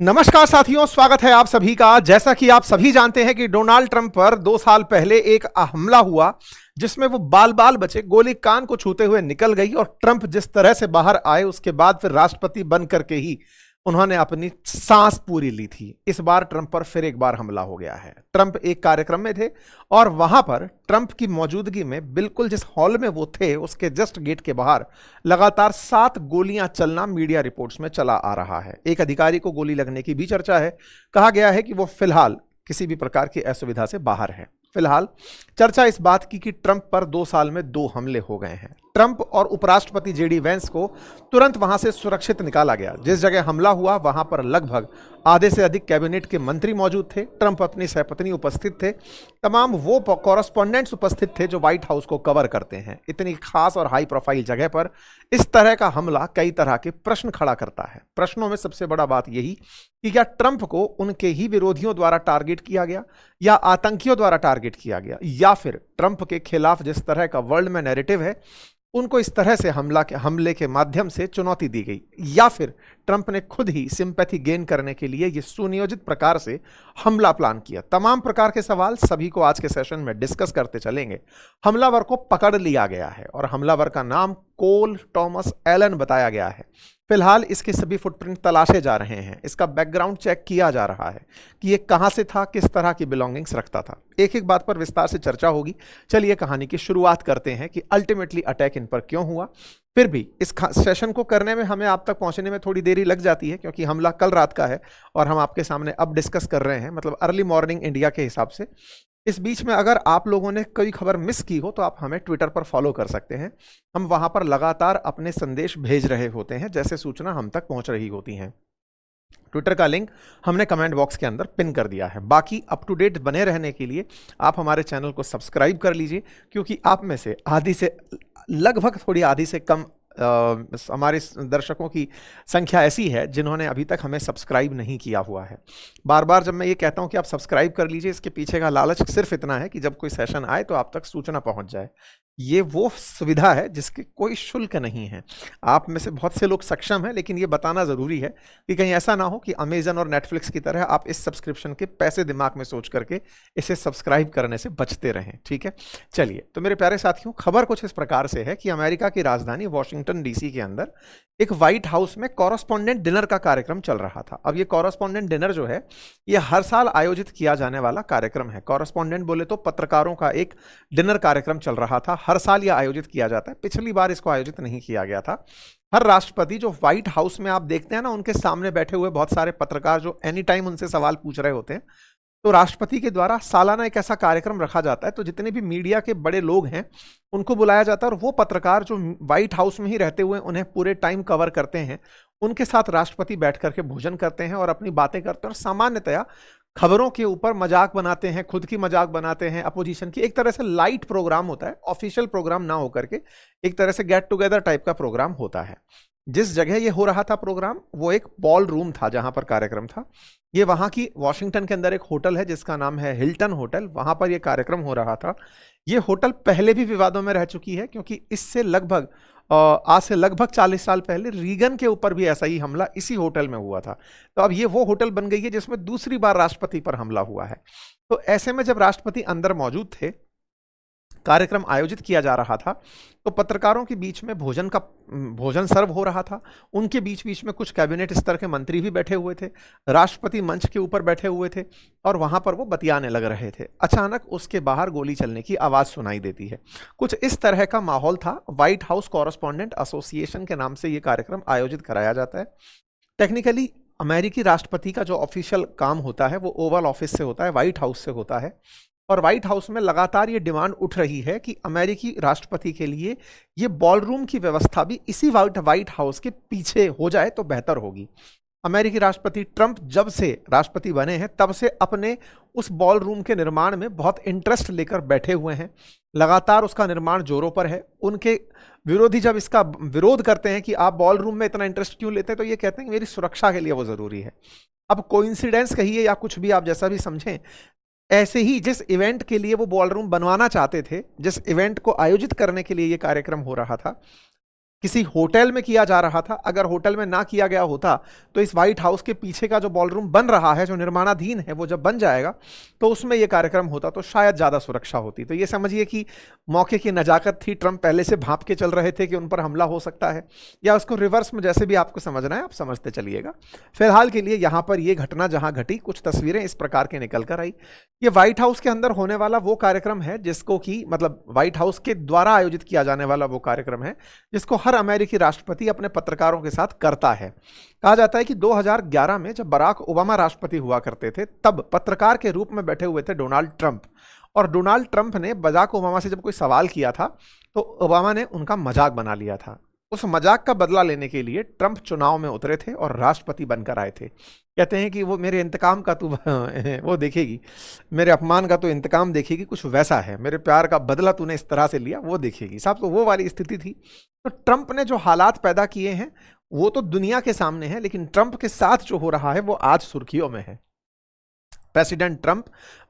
नमस्कार साथियों, स्वागत है आप सभी का। जैसा कि आप सभी जानते हैं कि डोनाल्ड ट्रंप पर 2 साल पहले एक हमला हुआ जिसमें वो बाल बाल बचे, गोली कान को छूते हुए निकल गई और ट्रंप जिस तरह से बाहर आए उसके बाद फिर राष्ट्रपति बन करके ही उन्होंने अपनी सांस पूरी ली थी। इस बार ट्रंप पर फिर एक बार हमला हो गया है। ट्रंप एक कार्यक्रम में थे और वहां पर ट्रंप की मौजूदगी में बिल्कुल जिस हॉल में वो थे उसके जस्ट गेट के बाहर लगातार 7 गोलियां चलना मीडिया रिपोर्ट्स में चला आ रहा है। एक अधिकारी को गोली लगने की भी चर्चा है। कहा गया है कि वो फिलहाल किसी भी प्रकार की असुविधा से बाहर है। फिलहाल चर्चा इस बात की कि ट्रंप पर 2 साल में 2 हमले हो गए हैं। ट्रंप और उपराष्ट्रपति जेडी वेंस को तुरंत वहां से सुरक्षित निकाला गया। जिस जगह हमला हुआ वहां पर लगभग आधे से अधिक कैबिनेट के मंत्री मौजूद थे। ट्रंप अपनी सहपत्नी उपस्थित थे। तमाम वो कॉरेस्पॉन्डेंट्स उपस्थित थे जो व्हाइट हाउस को कवर करते हैं। इतनी खास और हाई प्रोफाइल जगह पर इस तरह का हमला कई तरह के प्रश्न खड़ा करता है। प्रश्नों में सबसे बड़ा बात यही कि क्या ट्रंप को उनके ही विरोधियों द्वारा टारगेट किया गया या आतंकियों द्वारा टारगेट किया गया, या फिर ट्रंप के खिलाफ जिस तरह का वर्ल्ड में नैरेटिव है उनको इस तरह से हमले के माध्यम से चुनौती दी गई, या फिर ट्रंप ने खुद ही सिंपैथी गेन करने के लिए यह सुनियोजित प्रकार से हमला प्लान किया। तमाम प्रकार के सवाल सभी को आज के सेशन में डिस्कस करते चलेंगे। हमलावर को पकड़ लिया गया है और हमलावर का नाम कोल टॉमस एलन बताया गया है। फिलहाल इसके सभी फुटप्रिंट तलाशे जा रहे हैं। इसका बैकग्राउंड चेक किया जा रहा है कि ये कहां से था, किस तरह की बिलोंगिंग्स रखता था। एक एक बात पर विस्तार से चर्चा होगी। चलिए कहानी की शुरुआत करते हैं कि अल्टीमेटली अटैक इन पर क्यों हुआ। फिर भी इस सेशन को करने में हमें आप तक पहुंचने में थोड़ी देरी लग जाती है क्योंकि हमला कल रात का है और हम आपके सामने अब डिस्कस कर रहे हैं, मतलब अर्ली मॉर्निंग इंडिया के हिसाब से। इस बीच में अगर आप लोगों ने कोई खबर मिस की हो तो आप हमें ट्विटर पर फॉलो कर सकते हैं। हम वहां पर लगातार अपने संदेश भेज रहे होते हैं जैसे सूचना हम तक पहुंच रही होती हैं। ट्विटर का लिंक हमने कमेंट बॉक्स के अंदर पिन कर दिया है। बाकी अप टू डेट बने रहने के लिए आप हमारे चैनल को सब्सक्राइब कर लीजिए, क्योंकि आप में से आधी से लगभग थोड़ी आधी से कम हमारे दर्शकों की संख्या ऐसी है जिन्होंने अभी तक हमें सब्सक्राइब नहीं किया हुआ है। बार बार जब मैं ये कहता हूं कि आप सब्सक्राइब कर लीजिए, इसके पीछे का लालच सिर्फ इतना है कि जब कोई सेशन आए तो आप तक सूचना पहुंच जाए। ये वो सुविधा है जिसके कोई शुल्क नहीं है। आप में से बहुत से लोग सक्षम हैं, लेकिन ये बताना ज़रूरी है कि कहीं ऐसा ना हो कि अमेजन और नेटफ्लिक्स की तरह आप इस सब्सक्रिप्शन के पैसे दिमाग में सोच करके इसे सब्सक्राइब करने से बचते रहें। ठीक है, चलिए। तो मेरे प्यारे साथियों, खबर कुछ इस प्रकार से है कि अमेरिका की राजधानी वॉशिंगटन डीसी के अंदर एक व्हाइट हाउस में कॉरेस्पॉन्डेंट डिनर का कार्यक्रम चल रहा था। अब ये कॉरेस्पॉन्डेंट डिनर जो है ये हर साल आयोजित किया जाने वाला कार्यक्रम है। कॉरेस्पॉन्डेंट बोले तो पत्रकारों का एक डिनर कार्यक्रम चल रहा था। हर साल यह आयोजित किया जाता है। पिछली बार इसको आयोजित नहीं किया गया था। हर राष्ट्रपति जो व्हाइट हाउस में आप देखते हैं ना, उनके सामने बैठे हुए बहुत सारे पत्रकार जो एनी टाइम उनसे सवाल पूछ रहे होते हैं, तो राष्ट्रपति के द्वारा सालाना एक ऐसा कार्यक्रम रखा जाता है। तो जितने भी मीडिया के बड़े लोग हैं उनको बुलाया जाता है और वो पत्रकार जो व्हाइट हाउस में ही रहते हुए उन्हें पूरे टाइम कवर करते हैं, उनके साथ राष्ट्रपति बैठ करके भोजन करते हैं और अपनी बातें करते हैं और सामान्यतया खबरों के ऊपर मजाक बनाते हैं, खुद की मजाक बनाते हैं, अपोजिशन की। एक तरह से लाइट प्रोग्राम होता है, ऑफिशियल प्रोग्राम ना होकर के एक तरह से गेट टुगेदर टाइप का प्रोग्राम होता है। जिस जगह ये हो रहा था प्रोग्राम, वो एक बॉल रूम था जहां पर कार्यक्रम था। ये वहां की वॉशिंगटन के अंदर एक होटल है जिसका नाम है हिल्टन होटल, वहां पर यह कार्यक्रम हो रहा था। ये होटल पहले भी विवादों में रह चुकी है क्योंकि इससे लगभग आज से लगभग 40 साल पहले रीगन के ऊपर भी ऐसा ही हमला इसी होटल में हुआ था। तो अब ये वो होटल बन गई है जिसमें दूसरी बार राष्ट्रपति पर हमला हुआ है। तो ऐसे में जब राष्ट्रपति अंदर मौजूद थे, कार्यक्रम आयोजित किया जा रहा था, तो पत्रकारों के बीच में भोजन सर्व हो रहा था। उनके बीच बीच में कुछ कैबिनेट स्तर के मंत्री भी बैठे हुए थे। राष्ट्रपति मंच के ऊपर बैठे हुए थे और वहां पर वो बतियाने लग रहे थे। अचानक उसके बाहर गोली चलने की आवाज सुनाई देती है। कुछ इस तरह का माहौल था। व्हाइट हाउस कॉरेस्पॉन्डेंट एसोसिएशन के नाम से ये कार्यक्रम आयोजित कराया जाता है। टेक्निकली अमेरिकी राष्ट्रपति का जो ऑफिशियल काम होता है वो ओवल ऑफिस से होता है, व्हाइट हाउस से होता है। और व्हाइट हाउस में लगातार ये डिमांड उठ रही है कि अमेरिकी राष्ट्रपति के लिए ये बॉलरूम की व्यवस्था भी इसी व्हाइट हाउस के पीछे हो जाए तो बेहतर होगी। अमेरिकी राष्ट्रपति ट्रंप जब से राष्ट्रपति बने हैं तब से अपने उस बॉल रूम के निर्माण में बहुत इंटरेस्ट लेकर बैठे हुए हैं। लगातार उसका निर्माण जोरों पर है। उनके विरोधी जब इसका विरोध करते हैं कि आप बॉल रूम में इतना इंटरेस्ट क्यों लेते हैं, तो ये कहते हैं कि मेरी सुरक्षा के लिए वो जरूरी है। अब कोइंसिडेंस कहिए या कुछ भी आप जैसा भी समझें, ऐसे ही जिस इवेंट के लिए वो बॉल रूम बनवाना चाहते थे, जिस इवेंट को आयोजित करने के लिए ये कार्यक्रम हो रहा था, किसी होटल में किया जा रहा था। अगर होटल में ना किया गया होता तो इस व्हाइट हाउस के पीछे का जो बॉलरूम बन रहा है, जो निर्माणाधीन है, वो जब बन जाएगा तो उसमें यह कार्यक्रम होता तो शायद ज़्यादा सुरक्षा होती। तो ये समझिए कि मौके की नजाकत थी, ट्रंप पहले से भांप के चल रहे थे कि उन पर हमला हो सकता है, या उसको रिवर्स में जैसे भी आपको समझना है आप समझते चलिएगा। फिलहाल के लिए यहाँ पर यह घटना जहाँ घटी, कुछ तस्वीरें इस प्रकार के निकल कर आई। ये व्हाइट हाउस के अंदर होने वाला वो कार्यक्रम है जिसको कि मतलब व्हाइट हाउस के द्वारा आयोजित किया जाने वाला वो कार्यक्रम है जिसको हर अमेरिकी राष्ट्रपति अपने पत्रकारों के साथ करता है। कहा जाता है कि 2011 में जब बराक ओबामा राष्ट्रपति हुआ करते थे तब पत्रकार के रूप में बैठे हुए थे डोनाल्ड ट्रंप, और डोनाल्ड ट्रंप ने बराक ओबामा से जब कोई सवाल किया था तो ओबामा ने उनका मजाक बना लिया था। उस मजाक का बदला लेने के लिए ट्रंप चुनाव में उतरे थे और राष्ट्रपति बनकर आए थे। कहते हैं कि वो मेरे इंतकाम का तू वो देखेगी, मेरे अपमान का तो इंतकाम देखेगी, कुछ वैसा है, मेरे प्यार का बदला तूने इस तरह से लिया वो देखेगी साहब। तो वो वाली स्थिति थी। तो ट्रंप ने जो हालात पैदा किए हैं वो तो दुनिया के सामने है, लेकिन ट्रंप के साथ जो हो रहा है वो आज सुर्खियों में है। प्रेसिडेंट ट्रंप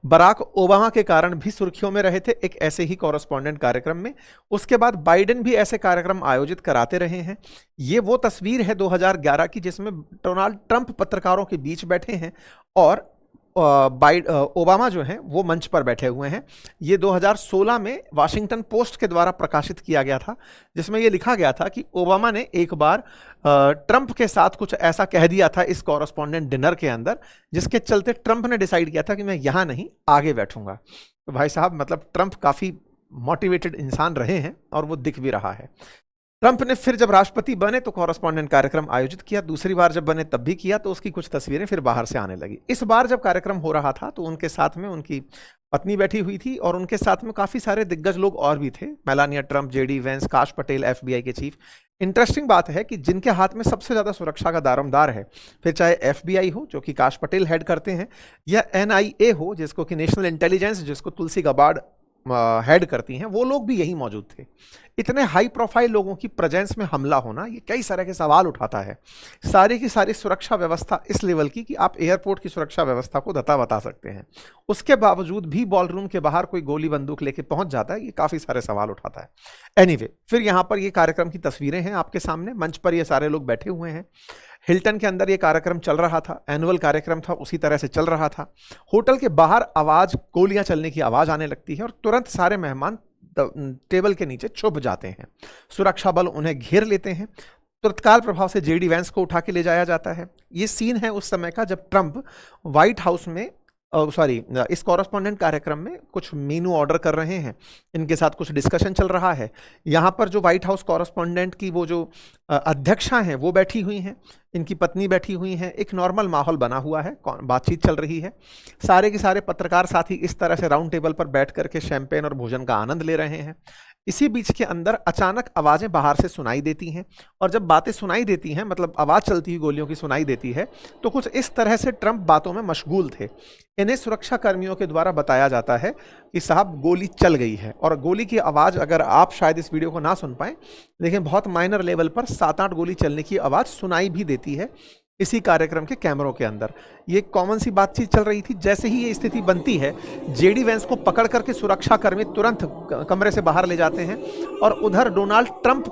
बराक ओबामा के कारण भी सुर्खियों में रहे थे एक ऐसे ही कॉरेस्पॉन्डेंट कार्यक्रम में। उसके बाद बाइडेन भी ऐसे कार्यक्रम आयोजित कराते रहे हैं। ये वो तस्वीर है 2011 की जिसमें डोनाल्ड ट्रंप पत्रकारों के बीच बैठे हैं और ओबामा जो हैं वो मंच पर बैठे हुए हैं। ये 2016 में वाशिंगटन पोस्ट के द्वारा प्रकाशित किया गया था जिसमें ये लिखा गया था कि ओबामा ने एक बार ट्रंप के साथ कुछ ऐसा कह दिया था इस कॉरेस्पॉन्डेंट डिनर के अंदर, जिसके चलते ट्रंप ने डिसाइड किया था कि मैं यहाँ नहीं आगे बैठूंगा। तो भाई साहब मतलब ट्रंप काफ़ी मोटिवेटेड इंसान रहे हैं और वो दिख भी रहा है। ट्रंप ने फिर जब राष्ट्रपति बने तो कॉरेस्पॉन्डेंट कार्यक्रम आयोजित किया, दूसरी बार जब बने तब भी किया, तो उसकी कुछ तस्वीरें फिर बाहर से आने लगी। इस बार जब कार्यक्रम हो रहा था तो उनके साथ में उनकी पत्नी बैठी हुई थी और उनके साथ में काफ़ी सारे दिग्गज लोग और भी थे, मेलानिया ट्रंप, जेडी वेंस, काश पटेल, FBI के चीफ। इंटरेस्टिंग बात है कि जिनके हाथ में सबसे ज़्यादा सुरक्षा का दारोमदार है, फिर चाहे FBI हो जो कि काश पटेल हेड करते हैं, या NIA हो जिसको कि नेशनल इंटेलिजेंस जिसको तुलसी गबार्ड हेड करती हैं, वो लोग भी यही मौजूद थे। इतने हाई प्रोफाइल लोगों की प्रेजेंस में हमला होना ये कई तरह के सवाल उठाता है। सारी की सारी सुरक्षा व्यवस्था इस लेवल की कि आप एयरपोर्ट की सुरक्षा व्यवस्था को दता बता सकते हैं, उसके बावजूद भी बॉलरूम के बाहर कोई गोली बंदूक लेके पहुंच जाता है, ये काफ़ी सारे सवाल उठाता है। एनीवे, फिर यहाँ पर ये कार्यक्रम की तस्वीरें हैं आपके सामने, मंच पर ये सारे लोग बैठे हुए हैं। हिल्टन के अंदर ये कार्यक्रम चल रहा था, एनुअल कार्यक्रम था, उसी तरह से चल रहा था। होटल के बाहर आवाज़, गोलियां चलने की आवाज़ आने लगती है और तुरंत सारे मेहमान टेबल के नीचे छुप जाते हैं। सुरक्षा बल उन्हें घेर लेते हैं। तत्काल प्रभाव से जेडी वैंस को उठा के ले जाया जाता है। ये सीन है उस समय का जब ट्रंप व्हाइट हाउस में इस कॉरेस्पॉन्डेंट कार्यक्रम में कुछ मेनू ऑर्डर कर रहे हैं, इनके साथ कुछ डिस्कशन चल रहा है। यहाँ पर जो व्हाइट हाउस कॉरेस्पॉन्डेंट की वो जो अध्यक्षा हैं वो बैठी हुई हैं, इनकी पत्नी बैठी हुई हैं, एक नॉर्मल माहौल बना हुआ है, बातचीत चल रही है। सारे के सारे पत्रकार साथी इस तरह से राउंड टेबल पर बैठ करके शैंपेन और भोजन का आनंद ले रहे हैं। इसी बीच के अंदर अचानक आवाज़ें बाहर से सुनाई देती हैं, और जब बातें सुनाई देती हैं मतलब आवाज़ चलती हुई गोलियों की सुनाई देती है, तो कुछ इस तरह से ट्रंप बातों में मशगूल थे। इन्हें सुरक्षा कर्मियों के द्वारा बताया जाता है कि साहब गोली चल गई है, और गोली की आवाज़ अगर आप शायद इस वीडियो को ना सुन पाएँ, लेकिन बहुत माइनर लेवल पर 7-8 गोली चलने की आवाज़ सुनाई भी देती है इसी कार्यक्रम के कैमरों के अंदर। ये कॉमन सी बातचीत चल रही थी। जैसे ही ये स्थिति बनती है, जेडी वैंस को पकड़ करके सुरक्षा कर्मी तुरंत कमरे से बाहर ले जाते हैं और उधर डोनाल्ड ट्रंप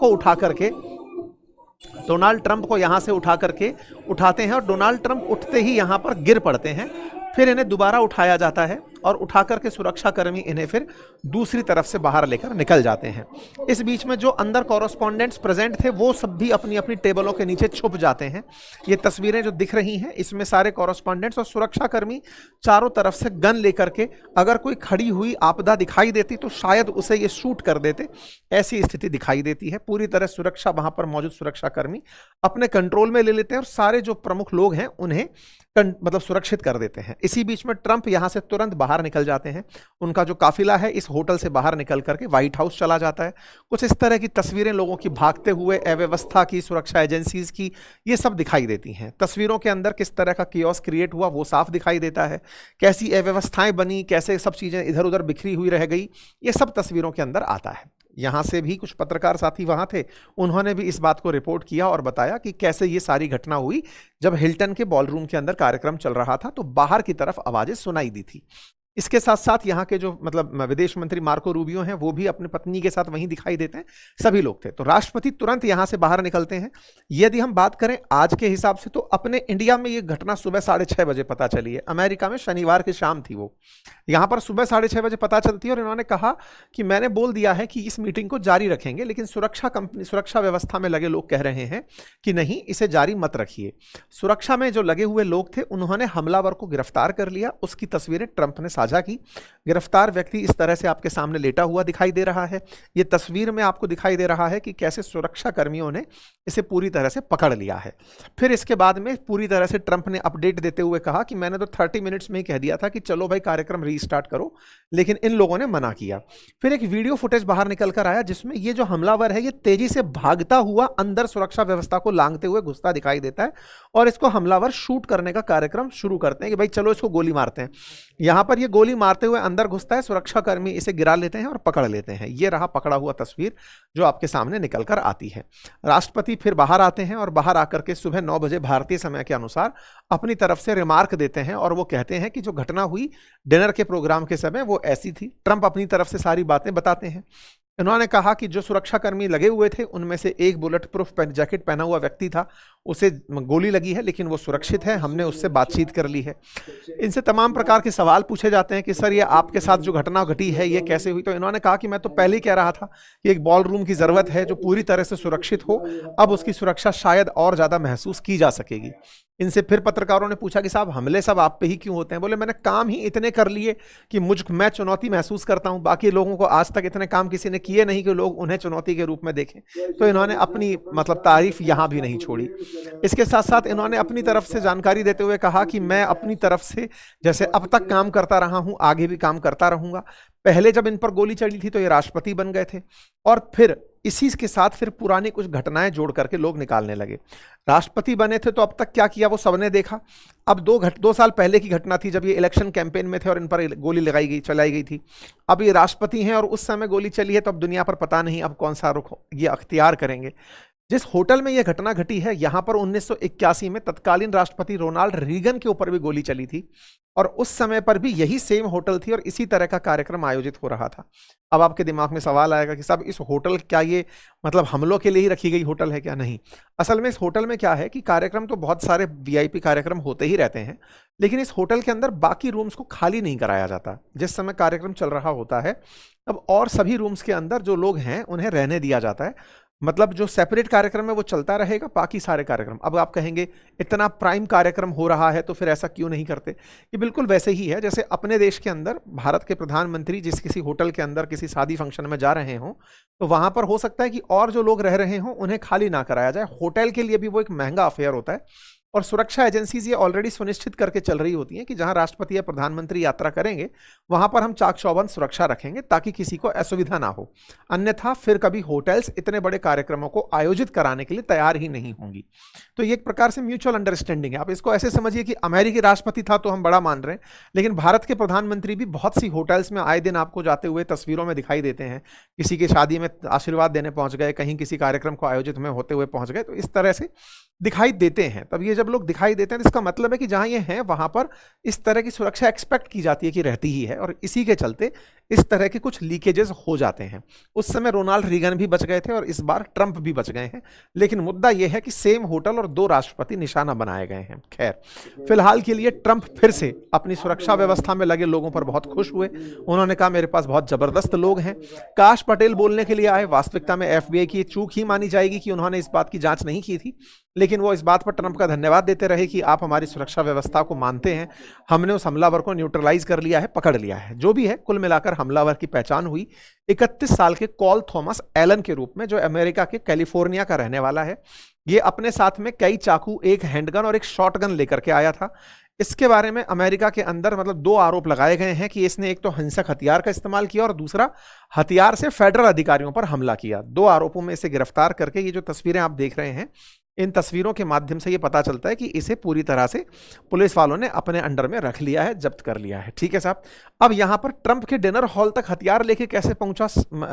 को यहां से उठा करके उठाते हैं, और डोनाल्ड ट्रंप उठते ही यहां पर गिर पड़ते हैं। फिर इन्हें दोबारा उठाया जाता है और उठा करके सुरक्षा कर्मी इन्हें फिर दूसरी तरफ से बाहर लेकर निकल जाते हैं। इस बीच में जो अंदर कॉरेस्पॉन्डेंट्स प्रेजेंट थे वो सब भी अपनी अपनी टेबलों के नीचे छुप जाते हैं। ये तस्वीरें जो दिख रही हैं इसमें सारे कॉरेस्पॉन्डेंट्स और सुरक्षा कर्मी चारों तरफ से गन लेकर के, अगर कोई खड़ी हुई आपदा दिखाई देती तो शायद उसे ये शूट कर देते, ऐसी स्थिति दिखाई देती है। पूरी तरह सुरक्षा वहां पर मौजूद सुरक्षा कर्मी अपने कंट्रोल में ले लेते हैं और सारे जो प्रमुख लोग हैं उन्हें मतलब सुरक्षित कर देते हैं। इसी बीच में ट्रंप यहां से तुरंत बाहर निकल जाते हैं। उनका जो काफिला है इस होटल से बाहर निकल करके व्हाइट हाउस चला जाता है। कुछ इस तरह की तस्वीरें लोगों की भागते हुए, अव्यवस्था की, सुरक्षा एजेंसीज की, ये सब दिखाई देती हैं। तस्वीरों के अंदर किस तरह का कियोस क्रिएट हुआ वो साफ दिखाई देता है। कैसी अव्यवस्थाएं बनी, कैसे सब चीजें इधर उधर बिखरी हुई रह गई, ये सब तस्वीरों के अंदर आता है। यहाँ से भी कुछ पत्रकार साथी वहाँ थे, उन्होंने भी इस बात को रिपोर्ट किया और बताया कि कैसे ये सारी घटना हुई। जब हिल्टन के बॉलरूम के अंदर कार्यक्रम चल रहा था तो बाहर की तरफ आवाज़ें सुनाई दी थी। इसके साथ साथ यहाँ के जो मतलब विदेश मंत्री मार्को रूबियो हैं वो भी अपनी पत्नी के साथ वहीं दिखाई देते हैं, सभी लोग थे। तो राष्ट्रपति तुरंत यहाँ से बाहर निकलते हैं। यदि हम बात करें आज के हिसाब से तो अपने इंडिया में ये घटना सुबह 6:30 बजे पता चली है, अमेरिका में शनिवार की शाम थी वो, यहाँ पर सुबह 6:30 बजे पता चलती है। और इन्होंने कहा कि मैंने बोल दिया है कि इस मीटिंग को जारी रखेंगे, लेकिन सुरक्षा व्यवस्था में लगे लोग कह रहे हैं कि नहीं, इसे जारी मत रखिए। सुरक्षा में जो लगे हुए लोग थे उन्होंने हमलावर को गिरफ्तार कर लिया, उसकी तस्वीरें ट्रंप ने साझा की। गिरफ्तार व्यक्ति इस तरह से आपके सामने लेटा हुआ दिखाई दे रहा है। यह तस्वीर में आपको दिखाई दे रहा है कि कैसे सुरक्षा कर्मियों ने इसे पूरी तरह से पकड़ लिया है। फिर इसके बाद में पूरी तरह से ट्रंप ने अपडेट देते हुए कहा कि मैंने तो 30 मिनट्स में ही कह दिया था कि चलो भाई कार्यक्रम रीस्टार्ट करो, लेकिन इन लोगों ने मना किया। फिर एक वीडियो फुटेज बाहर निकल कर आया जिसमें ये जो हमलावर है ये तेजी से भागता हुआ अंदर सुरक्षा व्यवस्था को लांघते हुए घुसता दिखाई देता है और इसको हमलावर शूट करने का कार्यक्रम शुरू करते हैं कि भाई चलो इसको गोली मारते हैं। यहां पर ये गोली मारते हुए अंदर घुसता है, सुरक्षाकर्मी इसे गिरा लेते हैं और पकड़ लेते हैं। ये रहा पकड़ा हुआ तस्वीर जो आपके सामने निकल कर आती है। राष्ट्रपति फिर बाहर आते हैं और बाहर आकर के सुबह 9 बजे भारतीय समय के अनुसार अपनी तरफ से रिमार्क देते हैं और वो कहते हैं कि जो घटना हुई डिनर के प्रोग्राम के समय वो ऐसी थी। ट्रंप अपनी तरफ से सारी बातें बताते हैं। उन्होंने कहा कि जो सुरक्षाकर्मी लगे हुए थे उनमें से एक बुलेट प्रूफ जैकेट पहना हुआ व्यक्ति था, उसे गोली लगी है लेकिन वो सुरक्षित है, हमने उससे बातचीत कर ली है। इनसे तमाम प्रकार के सवाल पूछे जाते हैं कि सर ये आपके साथ जो घटना घटी है ये कैसे हुई। तो इन्होंने कहा कि मैं तो पहले ही कह रहा था कि एक बॉल रूम की जरूरत है जो पूरी तरह से सुरक्षित हो, अब उसकी सुरक्षा शायद और ज्यादा महसूस की जा सकेगी। इनसे फिर पत्रकारों ने पूछा कि साहब हमले सब आप पे ही क्यों होते हैं? बोले मैंने काम ही इतने कर लिए कि मैं चुनौती महसूस करता हूं, बाकी लोगों को आज तक इतने काम किसी ने किए नहीं कि लोग उन्हें चुनौती के रूप में देखें। तो इन्होंने अपनी मतलब तारीफ यहां भी नहीं छोड़ी। इसके साथ साथ इन्होंने अपनी तरफ से जानकारी देते हुए कहा कि मैं अपनी तरफ से जैसे अब तक काम करता रहा हूं आगे भी काम करता रहूंगा। पहले जब इन पर गोली चली थी तो ये राष्ट्रपति बन गए थे और फिर इसी के साथ फिर पुरानी कुछ घटनाएं जोड़ करके लोग निकालने लगे। राष्ट्रपति बने थे तो अब तक क्या किया वो सबने देखा। अब 2 साल पहले की घटना थी जब ये इलेक्शन कैंपेन में थे और इन पर गोली चलाई गई थी। अब ये राष्ट्रपति हैं और उस समय गोली चली है तो अब दुनिया पर पता नहीं अब कौन सा रुख ये अख्तियार करेंगे। जिस होटल में यह घटना घटी है यहां पर 1981 में तत्कालीन राष्ट्रपति रोनाल्ड रीगन के ऊपर भी गोली चली थी और उस समय पर भी यही सेम होटल थी और इसी तरह का कार्यक्रम आयोजित हो रहा था। अब आपके दिमाग में सवाल आएगा कि साहब इस होटल क्या ये मतलब हमलों के लिए ही रखी गई होटल है क्या? नहीं, असल में इस होटल में क्या है कि कार्यक्रम तो बहुत सारे वीआईपी कार्यक्रम होते ही रहते हैं, लेकिन इस होटल के अंदर बाकी रूम्स को खाली नहीं कराया जाता। जिस समय कार्यक्रम चल रहा होता है अब और सभी रूम्स के अंदर जो लोग हैं उन्हें रहने दिया जाता है। मतलब जो सेपरेट कार्यक्रम है वो चलता रहेगा, बाकी सारे कार्यक्रम। अब आप कहेंगे इतना प्राइम कार्यक्रम हो रहा है तो फिर ऐसा क्यों नहीं करते? ये बिल्कुल वैसे ही है जैसे अपने देश के अंदर भारत के प्रधानमंत्री जिस किसी होटल के अंदर किसी शादी फंक्शन में जा रहे हों तो वहां पर हो सकता है कि और जो लोग रह रहे हों उन्हें खाली ना कराया जाए। होटल के लिए भी वो एक महंगा अफेयर होता है और सुरक्षा एजेंसीज ये ऑलरेडी सुनिश्चित करके चल रही होती हैं कि जहां राष्ट्रपति या प्रधानमंत्री यात्रा करेंगे वहां पर हम चाक चौबंद सुरक्षा रखेंगे ताकि किसी को असुविधा ना हो। अन्यथा फिर कभी होटल्स इतने बड़े कार्यक्रमों को आयोजित कराने के लिए तैयार ही नहीं होंगी। तो ये एक प्रकार से म्यूचुअल अंडरस्टैंडिंग है। आप इसको ऐसे समझिए कि अमेरिकी राष्ट्रपति था तो हम बड़ा मान रहे हैं, लेकिन भारत के प्रधानमंत्री भी बहुत सी होटल्स में आए दिन आपको जाते हुए तस्वीरों में दिखाई देते हैं। किसी की शादी में आशीर्वाद देने पहुंच गए, कहीं किसी कार्यक्रम को आयोजित में होते हुए पहुंच गए, तो इस तरह से दिखाई देते हैं। तब ये जब लोग दिखाई देते हैं तो इसका मतलब है कि जहां ये हैं वहां पर इस तरह की सुरक्षा एक्सपेक्ट की जाती है कि रहती ही है और इसी के चलते इस तरह के कुछ लीकेजेस हो जाते हैं। उस समय रोनाल्ड रीगन भी बच गए थे और इस बार ट्रंप भी बच गए हैं, लेकिन मुद्दा यह है कि सेम होटल और 2 राष्ट्रपति निशाना बनाए गए हैं। खैर, फिलहाल के लिए ट्रंप फिर से अपनी सुरक्षा व्यवस्था में लगे लोगों पर बहुत खुश हुए। उन्होंने कहा मेरे पास बहुत जबरदस्त लोग हैं। काश पटेल बोलने के लिए आए, वास्तविकता में एफबीआई की चूक ही मानी जाएगी कि उन्होंने इस बात की जांच नहीं की थी, लेकिन वो इस बात पर ट्रंप का धन्यवाद देते रहे कि आप हमारी सुरक्षा व्यवस्था को मानते हैं, हमने उस हमलावर को न्यूट्रलाइज कर लिया है, पकड़ लिया है। जो भी है, कुल मिलाकर हमलावर की पहचान हुई 31 साल के कॉल थॉमस एलन के रूप में, जो अमेरिका के कैलिफोर्निया का रहने वाला है। ये अपने साथ में कई चाकू, एक हैंडगन और एक शॉटगन लेकर के आया था। इसके बारे में अमेरिका के अंदर मतलब 2 आरोप लगाए गए हैं कि इसने एक तो हिंसक हथियार का इस्तेमाल किया और दूसरा हथियार से फेडरल अधिकारियों पर हमला किया। 2 आरोपों में इसे गिरफ्तार करके ये जो तस्वीरें आप देख रहे हैं, इन तस्वीरों के माध्यम से ये पता चलता है कि इसे पूरी तरह से पुलिस वालों ने अपने अंडर में रख लिया है, जब्त कर लिया है। ठीक है साहब। अब यहां पर ट्रंप के डिनर हॉल तक हथियार लेके कैसे पहुंचा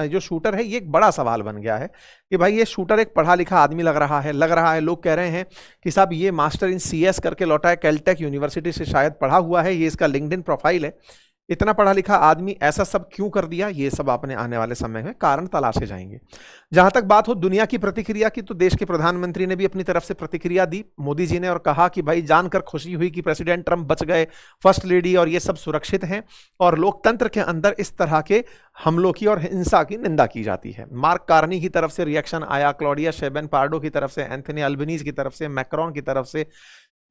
जो शूटर है, ये एक बड़ा सवाल बन गया है कि भाई ये शूटर एक पढ़ा लिखा आदमी लग रहा है। लोग कह रहे हैं कि साहब ये मास्टर इन CS करके लौटा है, कैलटेक यूनिवर्सिटी से शायद पढ़ा हुआ है, ये इसका लिंक्डइन प्रोफाइल है। इतना पढ़ा लिखा आदमी ऐसा सब क्यों कर दिया, ये सब आपने आने वाले समय में कारण तलाशे जाएंगे। जहां तक बात हो दुनिया की प्रतिक्रिया की, तो देश के प्रधानमंत्री ने भी अपनी तरफ से प्रतिक्रिया दी, मोदी जी ने, और कहा कि भाई जानकर खुशी हुई कि प्रेसिडेंट ट्रंप बच गए, फर्स्ट लेडी और ये सब सुरक्षित हैं, और लोकतंत्र के अंदर इस तरह के हमलों की और हिंसा की निंदा की जाती है। मार्क कार्नी की तरफ से रिएक्शन आया, क्लॉडिया शेबन पार्डो की तरफ से, एंथनी अल्बनीज की तरफ से, मैक्रोन की तरफ से,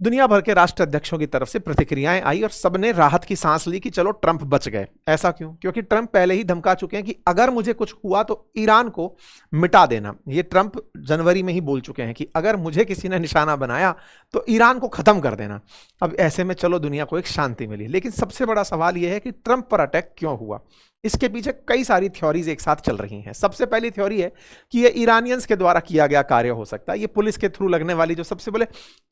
दुनिया भर के राष्ट्र अध्यक्षों की तरफ से प्रतिक्रियाएं आई और सबने राहत की सांस ली कि चलो ट्रंप बच गए। ऐसा क्यों? क्योंकि ट्रंप पहले ही धमका चुके हैं कि अगर मुझे कुछ हुआ तो ईरान को मिटा देना। ये ट्रंप जनवरी में ही बोल चुके हैं कि अगर मुझे किसी ने निशाना बनाया तो ईरान को खत्म कर देना। अब ऐसे में चलो दुनिया को एक शांति मिली, लेकिन सबसे बड़ा सवाल यह है कि ट्रंप पर अटैक क्यों हुआ। इसके पीछे कई सारी थ्योरीज एक साथ चल रही हैं। सबसे पहली थ्योरी है कि ये ईरानियंस के द्वारा किया गया कार्य हो सकता है, ये पुलिस के थ्रू लगने वाली जो सबसे पहले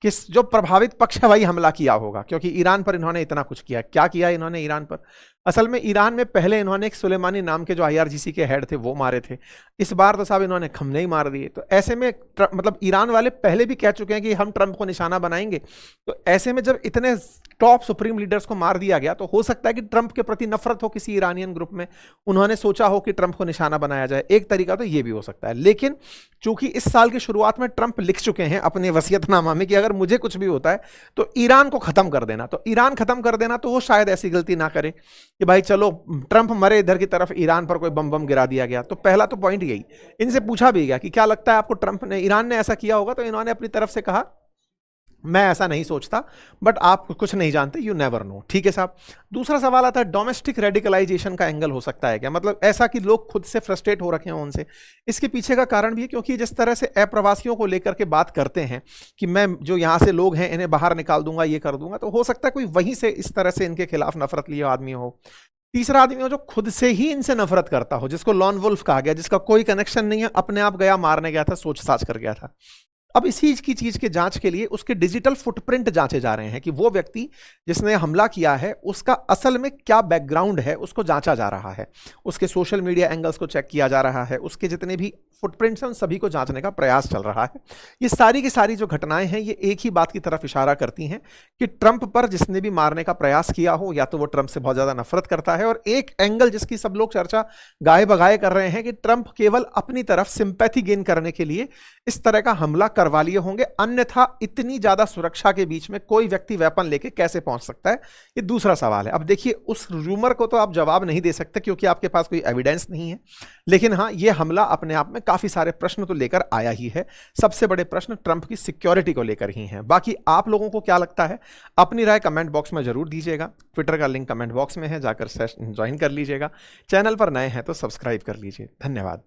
किस जो प्रभावित पक्ष है वही हमला किया होगा, क्योंकि ईरान पर इन्होंने इतना कुछ किया। क्या किया इन्होंने ईरान पर? असल में ईरान में पहले इन्होंने एक सुलेमानी नाम के जो IRGC के हेड थे वो मारे थे, इस बार तो साहब इन्होंने खमने ही मार दिए। तो ऐसे में मतलब ईरान वाले पहले भी कह चुके हैं कि हम ट्रंप को निशाना बनाएंगे। तो ऐसे में जब इतने टॉप सुप्रीम लीडर्स को मार दिया गया तो हो सकता है कि ट्रंप के प्रति नफरत हो किसी ईरानियन ग्रुप में, उन्होंने सोचा हो कि ट्रंप को निशाना बनाया जाए। एक तरीका तो ये भी हो सकता है। लेकिन चूंकि इस साल की शुरुआत में ट्रंप लिख चुके हैं अपने वसीयतनामा में कि अगर मुझे कुछ भी होता है तो ईरान को खत्म कर देना, तो ईरान खत्म कर देना, तो वो शायद ऐसी गलती ना करे कि भाई चलो ट्रंप मरे इधर की तरफ, ईरान पर कोई बम बम गिरा दिया गया। तो पहला तो पॉइंट यही। इनसे पूछा भी गया कि क्या लगता है आपको ट्रंप ने, ईरान ने ऐसा किया होगा? तो इन्होंने अपनी तरफ से कहा मैं ऐसा नहीं सोचता, बट आप कुछ नहीं जानते, यू नेवर नो। ठीक है साहब। दूसरा सवाल आता है डोमेस्टिक रेडिकलाइजेशन का एंगल हो सकता है क्या? मतलब ऐसा कि लोग खुद से फ्रस्ट्रेट हो रखे हैं उनसे। इसके पीछे का कारण भी है क्योंकि जिस तरह से अप्रवासियों को लेकर के बात करते हैं कि मैं जो यहां से लोग हैं इन्हें बाहर निकाल दूंगा, ये कर दूंगा, तो हो सकता है कोई वहीं से इस तरह से इनके खिलाफ नफरत लिए आदमी हो। तीसरा आदमी हो जो खुद से ही इनसे नफरत करता हो, जिसको लॉन वुल्फ कहा गया, जिसका कोई कनेक्शन नहीं है, अपने आप गया, मारने गया था, सोच साच कर गया था। अब इसी की चीज के जांच के लिए उसके डिजिटल फुटप्रिंट जांचे जा रहे हैं कि वो व्यक्ति जिसने हमला किया है उसका असल में क्या बैकग्राउंड है, उसको जांचा जा रहा है। उसके सोशल मीडिया एंगल्स को चेक किया जा रहा है, उसके जितने भी फुटप्रिंट्स हैं उन सभी को जांचने का प्रयास चल रहा है। ये सारी की सारी जो घटनाएं हैं ये एक ही बात की तरफ इशारा करती हैं कि ट्रंप पर जिसने भी मारने का प्रयास किया हो या तो वो ट्रंप से बहुत ज्यादा नफरत करता है, और एक एंगल जिसकी सब लोग चर्चा गाए बगाए कर रहे हैं कि ट्रंप केवल अपनी तरफ सिंपैथी गेन करने के लिए इस तरह का हमला करवा लिए होंगे, अन्यथा इतनी ज्यादा सुरक्षा के बीच में कोई व्यक्ति वेपन लेके कैसे पहुंच सकता है, ये दूसरा सवाल है। अब देखिए उस रूमर को तो आप जवाब नहीं दे सकते क्योंकि आपके पास कोई एविडेंस नहीं है, लेकिन हाँ ये हमला अपने आप में काफी सारे प्रश्न तो लेकर आया ही है। सबसे बड़े प्रश्न ट्रंप की सिक्योरिटी को लेकर ही हैं। बाकी आप लोगों को क्या लगता है अपनी राय कमेंट बॉक्स में जरूर दीजिएगा। ट्विटर का लिंक कमेंट बॉक्स में है, जाकर ज्वाइन कर लीजिएगा। चैनल पर नए हैं तो सब्सक्राइब कर लीजिए। धन्यवाद।